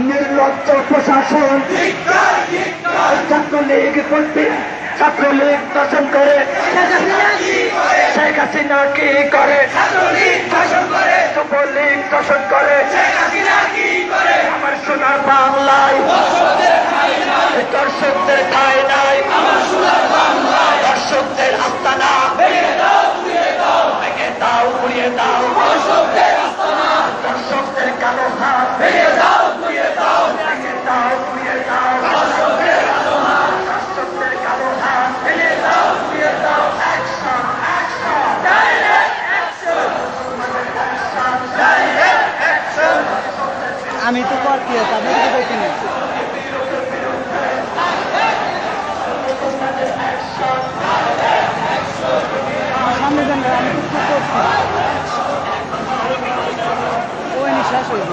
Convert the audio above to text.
নির্লজ্জ প্রশাসন, ছাত্রলীগ ছাত্রলীগ দর্শন করে, শেখ হাসিনা কি করে, যুবলীগ দর্শন করে, আমার সোনার বাংলায় দর্শকদের ঠাঁই নাই, দর্শকদের আস্তানা ভেঙে দাও উড়িয়ে দাও, দর্শকদের কালো হাত ভেঙে দাও উড়িয়ে দাও, ভেঙে দাও উড়িয়ে দাও, দর্শকদের কালো হাত ভেঙে দাও উড়িয়ে দাও। Action action direct action, direct action. আমি তো করতে আপনি তো দেখি না সামনে যান, আমি তো করছি ওই নিঃশ্বাস হয়ে